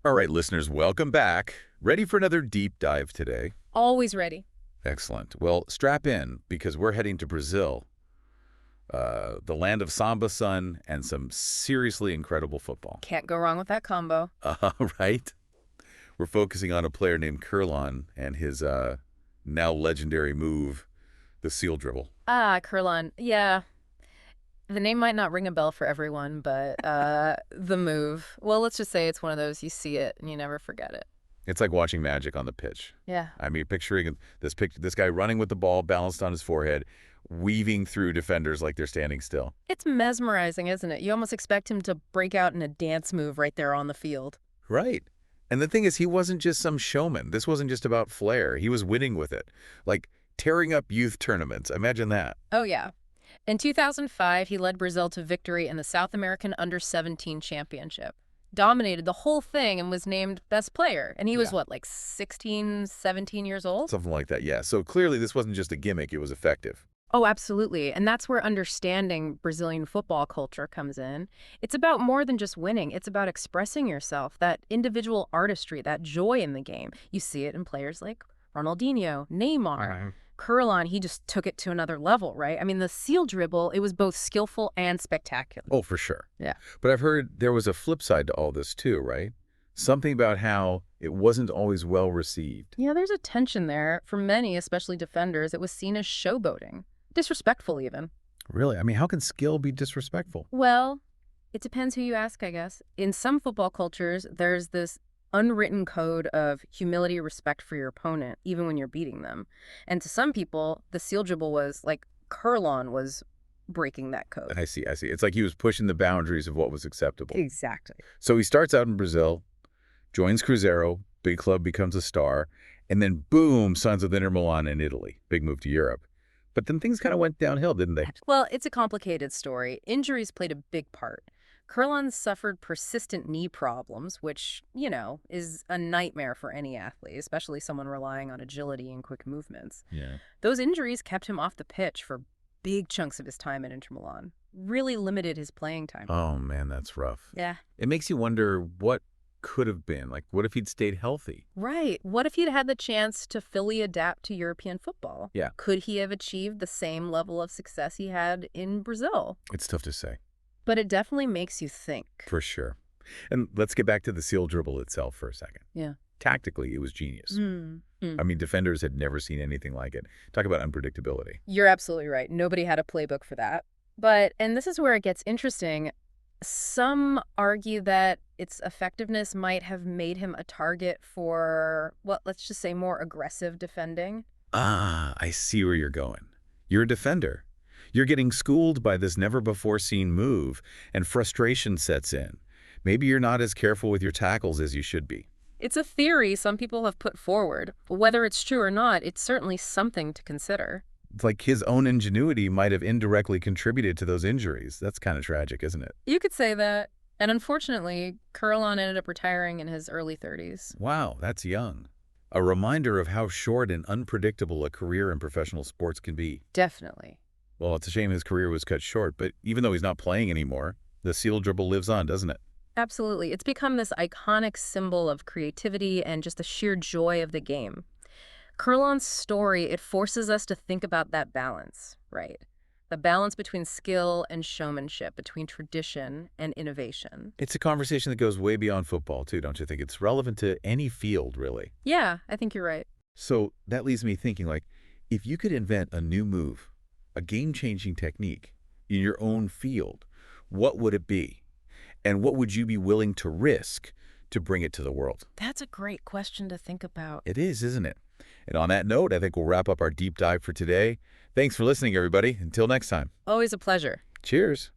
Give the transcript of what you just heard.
All right, listeners, welcome back. Ready for another deep dive today? Always ready. Excellent. Well, strap in because we're heading to Brazil, the land of samba sun and some seriously incredible football. Can't go wrong with that combo. Right? We're focusing on a player named Kerlon and his now legendary move, the seal dribble. Kerlon. Yeah. The name might not ring a bell for everyone, but the move. Well, let's just say it's one of those you see it and you never forget it. It's like watching magic on the pitch. Yeah. I mean, picturing this guy running with the ball balanced on his forehead, weaving through defenders like they're standing still. It's mesmerizing, isn't it? You almost expect him to break out in a dance move right there on the field. Right. And the thing is, he wasn't just some showman. This wasn't just about flair. He was winning with it. Like tearing up youth tournaments. Imagine that. Oh, yeah. In 2005, he led Brazil to victory in the South American Under-17 Championship. Dominated the whole thing and was named best player. And he was, what, like 16, 17 years old? Something like that, yeah. So clearly this wasn't just a gimmick. It was effective. Oh, absolutely. And that's where understanding Brazilian football culture comes in. It's about more than just winning. It's about expressing yourself, that individual artistry, that joy in the game. You see it in players like Ronaldinho, Neymar. Kerlon, he just took it to another level, right? I mean, the seal dribble, it was both skillful and spectacular. Oh, for sure. Yeah. But I've heard there was a flip side to all this too, right? Something about how it wasn't always well received. Yeah, there's a tension there. For many, especially defenders, it was seen as showboating. Disrespectful, even. Really? I mean, how can skill be disrespectful? Well, it depends who you ask, I guess. In some football cultures, there's this unwritten code of humility, respect for your opponent, even when you're beating them. And to some people, the seal dribble was like Kerlon was breaking that code. I see. It's like he was pushing the boundaries of what was acceptable. Exactly. So he starts out in Brazil, joins Cruzeiro, big club, becomes a star, and then boom, signs with Inter Milan in Italy. Big move to Europe. But then things kind of went downhill, didn't they? Well, it's a complicated story. Injuries played a big part. Kerlon suffered persistent knee problems, which, is a nightmare for any athlete, especially someone relying on agility and quick movements. Yeah. Those injuries kept him off the pitch for big chunks of his time at Inter Milan. Really limited his playing time. Oh, man, that's rough. Yeah. It makes you wonder what could have been. Like, what if he'd stayed healthy? Right. What if he'd had the chance to fully adapt to European football? Yeah. Could he have achieved the same level of success he had in Brazil? It's tough to say. But it definitely makes you think. For sure. And let's get back to the seal dribble itself for a second. Yeah. Tactically, it was genius. I mean, defenders had never seen anything like it. Talk about unpredictability. You're absolutely right. Nobody had a playbook for that. And this is where it gets interesting. Some argue that its effectiveness might have made him a target for, well, let's just say more aggressive defending. I see where you're going. You're a defender. You're getting schooled by this never-before-seen move, and frustration sets in. Maybe you're not as careful with your tackles as you should be. It's a theory some people have put forward. Whether it's true or not, it's certainly something to consider. It's like his own ingenuity might have indirectly contributed to those injuries. That's kind of tragic, isn't it? You could say that. And unfortunately, Kerlon ended up retiring in his early 30s. Wow, that's young. A reminder of how short and unpredictable a career in professional sports can be. Definitely. Well, it's a shame his career was cut short, but even though he's not playing anymore, the seal dribble lives on, doesn't it? Absolutely. It's become this iconic symbol of creativity and just the sheer joy of the game. Kerlon's story, it forces us to think about that balance, right? The balance between skill and showmanship, between tradition and innovation. It's a conversation that goes way beyond football, too, don't you think? It's relevant to any field, really. Yeah, I think you're right. So that leaves me thinking, like, if you could invent a new move, a game-changing technique in your own field, what would it be? And what would you be willing to risk to bring it to the world? That's a great question to think about. It is, isn't it? And on that note, I think we'll wrap up our deep dive for today. Thanks for listening, everybody. Until next time. Always a pleasure. Cheers.